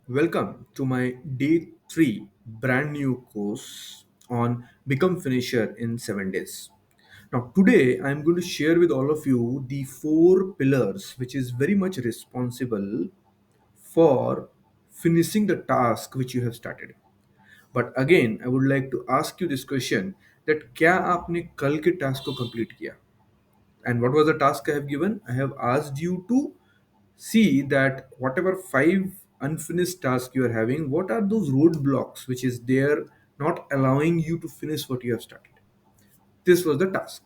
Welcome to my day 3 brand new course on Become Finisher in 7 days. Now, today I'm going to share with all of you the four pillars which is very much responsible for finishing the task which you have started. But again, I would like to ask you this question that क्या आपने कल के task को complete किया? And what was the task I have given? I have asked you to see that whatever five unfinished tasks you are having, what are those roadblocks which is there not allowing you to finish what you have started. This was the task.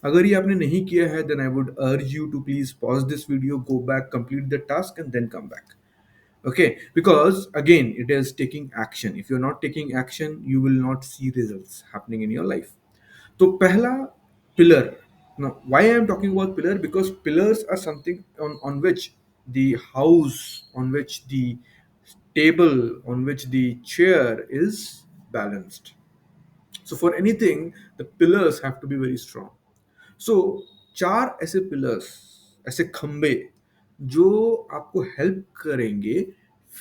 अगर ये आपने नहीं किया है, then I would urge you to please pause this video, go back, complete the task, and then come back. Okay, because again, it is taking action. If you're not taking action, you will not see results happening in your life. तो पहला pillar. Now, why I am talking about pillar? Because pillars are something on which the house, on which the table, on which the chair is balanced. So for anything, the pillars have to be very strong. So चार ऐसे pillars, ऐसे खंबे जो आपको help करेंगे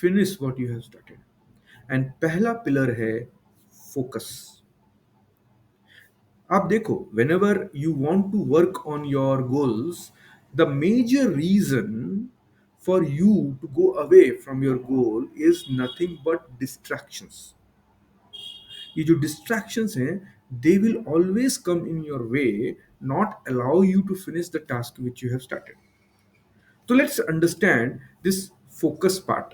finish what you have started. And पहला pillar है focus. आप देखो, whenever you want to work on your goals, the major reason for you to go away from your goal is nothing but distractions. ये जो distractions हैं, they will always come in your way, not allow you to finish the task which you have started. तो let's understand this focus part.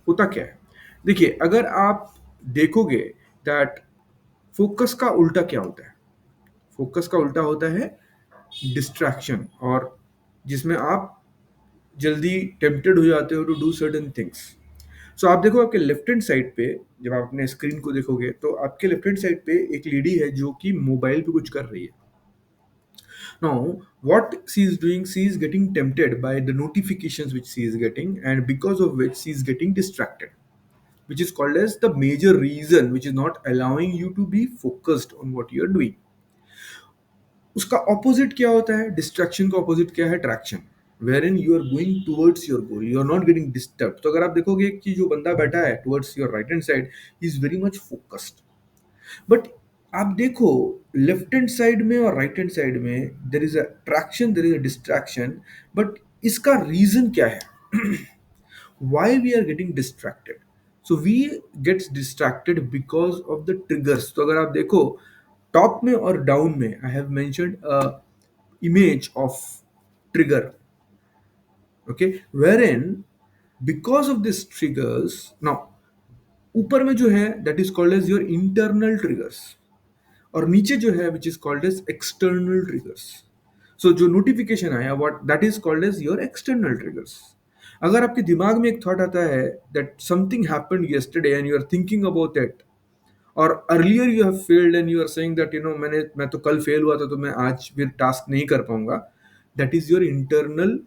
होता क्या है? देखिए, अगर आप देखोगे दैट फोकस का उल्टा क्या होता है? फोकस का उल्टा होता है डिस्ट्रैक्शन, और जिसमें आप जल्दी टेम्प्टेड हो जाते हो टू डू सर्टेन थिंग्स. सो आप देखो, आपके लेफ्ट हैंड साइड पे जब आप अपने स्क्रीन को देखोगे तो आपके लेफ्ट हैंड साइड पे एक लेडी है जो कि मोबाइल पे कुछ कर रही है. Now, what she is doing, she is getting tempted by the notifications which she is getting, and because of which she is getting distracted, which is called as the major reason which is not allowing you to be focused on what you are doing. उसका opposite क्या होता है? Distraction का opposite क्या है? Traction. Where in you are going towards your goal, you are not getting disturb. तो अगर आप देखोगे कि जो बंदा बैठा है towards your right hand side, he is very much focused. But आप देखो, लेफ्ट हैंड साइड में और राइट हैंड साइड में there is a traction, there is a distraction. But इसका रीजन क्या है? Why we are getting distracted? So we gets distracted because of the triggers. तो अगर आप देखो, टॉप में और डाउन में I have mentioned a image of trigger. Okay, where in because of this triggers, now ऊपर में जो है that is called as your internal triggers, और नीचे जो है which is called as external triggers. So जो नोटिफिकेशन आया what that is called as your external triggers. अगर आपके दिमाग में एक थॉट आता है that something happened yesterday and you are thinking about it, और earlier you have failed and you are saying that मैं तो कल फेल हुआ था तो मैं आज फिर टास्क नहीं कर पाऊंगा, that is your internal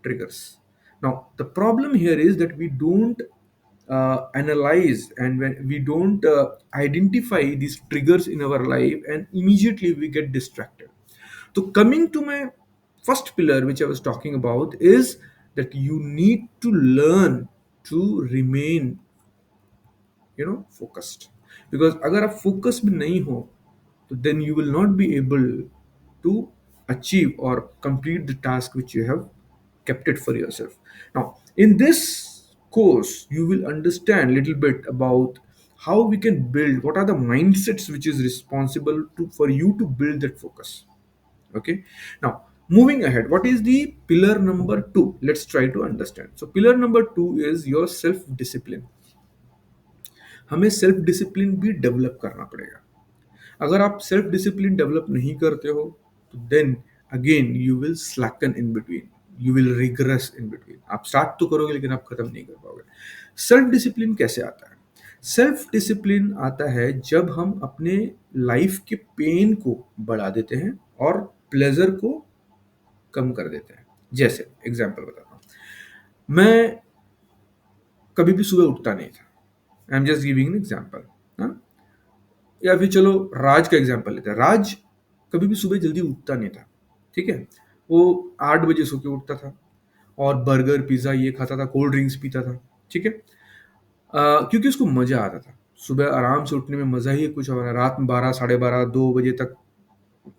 triggers. Now, the problem here is that we don't analyze, and when we don't identify these triggers in our life, and immediately we get distracted. So, coming to my first pillar, which I was talking about, is that you need to learn to remain focused. Because अगर आप focus में नहीं हो, तो then you will not be able to achieve or complete the task which you have kept it for yourself. Now, in this course, you will understand little bit about how we can build, what are the mindsets which is responsible for you to build that focus. Okay, now moving ahead, what is the pillar number 2? Let's try to understand. So pillar number 2 is your self discipline. हमें self discipline भी develop करना पड़ेगा. अगर आप self discipline develop नहीं करते हो, तो then again you will slacken in between, you will regress in between. आप स्टार्ट तो करोगे लेकिन आप खत्म नहीं कर पाओगे. सेल्फ डिसिप्लिन कैसे आता है? सेल्फ डिसिप्लिन आता है जब हम अपने लाइफ के पेन को बढ़ा देते हैं और प्लेजर को कम कर देते हैं. जैसे एग्जाम्पल बताता हूँ, मैं कभी भी सुबह उठता नहीं था. I am just giving an example. या फिर चलो राज का एग्जाम्पल लेते हैं. राज कभी भी सुबह जल्दी उठता नहीं था. ठीक है, वो 8 बजे सो के उठता था और बर्गर पिज्ज़ा ये खाता था, कोल्ड ड्रिंक्स पीता था. ठीक है, क्योंकि उसको मजा आता था। सुबह आराम से उठने में मजा ही कुछ और है। रात में 12, साढ़े 12, 2 बजे तक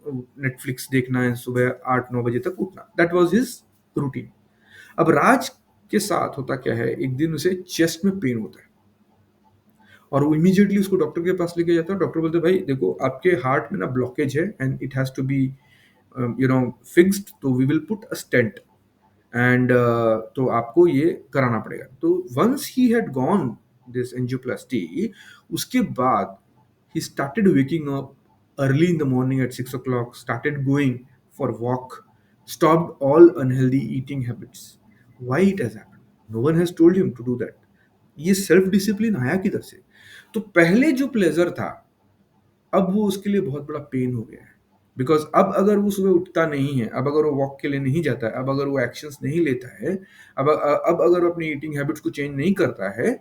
नेटफ्लिक्स देखना है, सुबह 8, 9 बजे तक उठना, दैट वॉज हिज रूटीन। अब राज के साथ होता क्या है, एक दिन उसे चेस्ट में पेन होता है और वो इमीडिएटली उसको डॉक्टर के पास लेके जाता है। डॉक्टर बोलते हैं भाई देखो आपके हार्ट में ना ब्लॉकेज है and it has to be fixed, तो we will put a stent and तो आपको ये कराना पड़ेगा। तो once he had gone this angioplasty, उसके बाद he started waking up early in the morning at 6 o'clock, started going for walk, stopped all unhealthy eating habits. Why it has happened? No one has told him to do that. ये self discipline आया किधर से? तो पहले जो pleasure था, अब वो उसके लिए बहुत बड़ा पेन हो गया है। बिकॉज अब अगर वो सुबह उठता नहीं है, अब अगर वो वॉक के लिए नहीं जाता है, अब अगर वो एक्शंस नहीं लेता है, अब अगर वो अपनी ईटिंग हैबिट्स को चेंज नहीं करता है,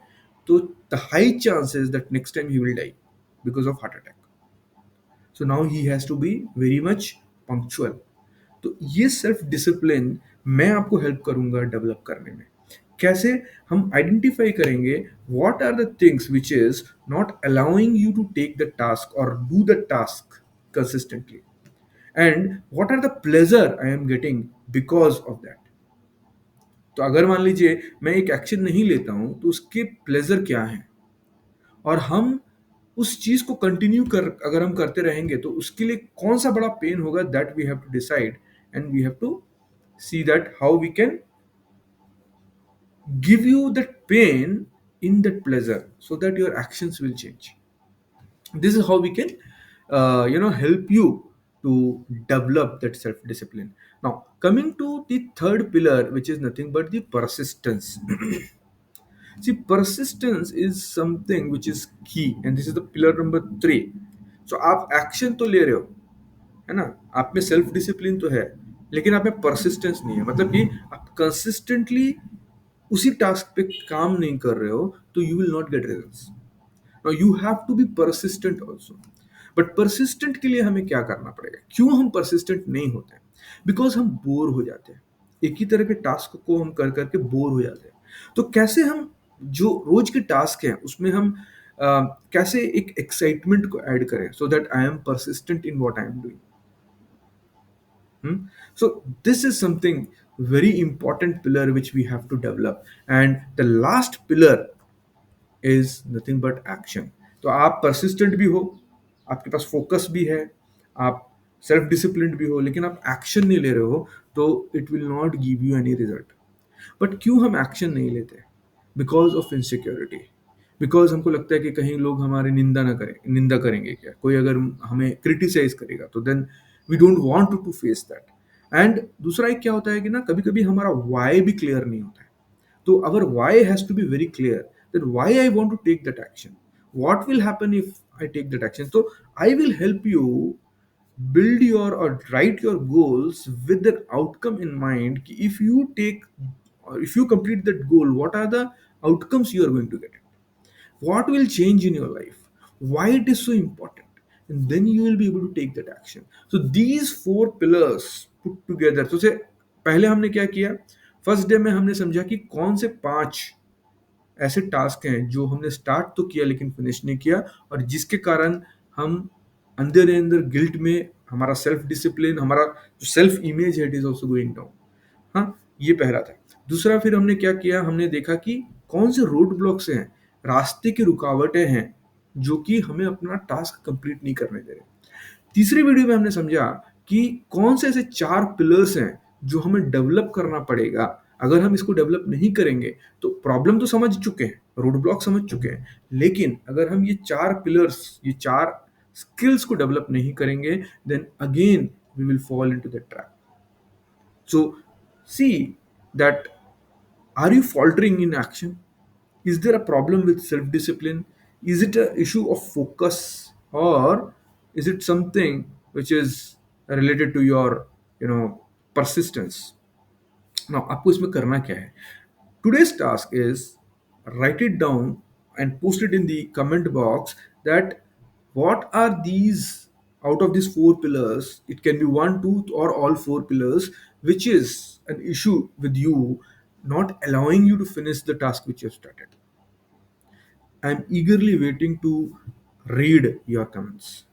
तो the high chances that next time he will die because of heart attack. So now he has to be very much punctual. तो ये सेल्फ डिसिप्लिन मैं आपको हेल्प करूंगा डेवलप करने में। कैसे? हम आइडेंटिफाई करेंगे what are the things which is not allowing you to take the task और do the task consistently, and what are the pleasure I am getting because of that. तो अगर मान लीजिए मैं एक एक्शन नहीं लेता हूं तो उसके प्लेजर क्या है, और हम उस चीज को कंटिन्यू कर अगर हम करते रहेंगे तो उसके लिए कौन सा बड़ा पेन होगा, that we have to decide and we have to see that how we can give you that pain in that pleasure so that your actions will change. This is how we can help you to develop that self discipline. Now coming to the third pillar, which is nothing but the persistence. See, persistence is something which is key, and this is the pillar number 3. So आप action तो ले रहे हो, है ना, आप में self discipline तो है, लेकिन आप में परसिस्टेंस नहीं है। मतलब कि आप कंसिस्टेंटली उसी टास्क पे काम नहीं कर रहे हो, तो you will not get results. Now you have to be persistent also. But persistent के लिए हमें क्या करना पड़ेगा? क्यों हम परसिस्टेंट नहीं होते हैं? बिकॉज हम बोर हो जाते हैं, एक ही तरह के टास्क को हम कर करके बोर हो जाते हैं। तो कैसे हम जो रोज के टास्क हैं उसमें हम कैसे एक एक्साइटमेंट को ऐड करें so that I am persistent in what I am doing. Hmm? So this is something very important pillar which we have to develop, and the last pillar is nothing but action. तो आप persistent भी हो, आपके पास focus भी है, आप self discipline भी हो, लेकिन आप एक्शन नहीं ले रहे हो, तो it will not give you any result. But क्यों हम एक्शन नहीं लेते? Because of insecurity. बिकॉज हमको लगता है कि कहीं लोग हमारी निंदा करेंगे क्या, कोई अगर हमें क्रिटिसाइज करेगा तो then we don't want to face that. And दूसरा एक क्या होता है कि ना, कभी कभी हमारा वाई भी क्लियर नहीं होता है। तो our why has to be very clear, then why I want to take that action, what will happen if I take that action. तो I will help you build your or write your goals with the outcome in mind कि if you take or if you complete that goal, what are the outcomes you are going to get, what will change in your life, why it is so important, and then you will be able to take that action. So these four pillars put together, तो से पहले हमने क्या किया, first day में हमने समझा कि कौन से 5 ऐसे टास्क हैं जो हमने स्टार्ट तो किया लेकिन फिनिश नहीं किया, और जिसके कारण हम अंदर अंदर गिल्ट में, हमारा सेल्फ डिसिप्लिन, हमारा जो सेल्फ इमेज है, it is also going down. हाँ, ये पहला था। दूसरा फिर हमने क्या किया, हमने देखा कि कौन से रोड ब्लॉक्स हैं, रास्ते की रुकावटें हैं जो कि हमें अपना टास्क कंप्लीट नहीं करने दे रहे। तीसरी वीडियो में हमने समझा कि कौन से ऐसे 4 पिलर्स हैं जो हमें डेवलप करना पड़ेगा। अगर हम इसको डेवलप नहीं करेंगे तो प्रॉब्लम तो समझ चुके हैं, रोड ब्लॉक समझ चुके हैं, लेकिन अगर हम ये 4 पिलर्स, ये 4 स्किल्स को डेवलप नहीं करेंगे, then again we will fall into the trap. So see that, are you faltering in action? Is there a problem with self discipline? Is it an issue of focus, or is it something which is related to your persistence? Now आपको इसमें करना क्या है? Today's task is write it down and post it in the comment box that what are these, out of these 4 pillars, it can be 1, 2 or all 4 pillars, which is an issue with you not allowing you to finish the task which you have started. I'm eagerly waiting to read your comments.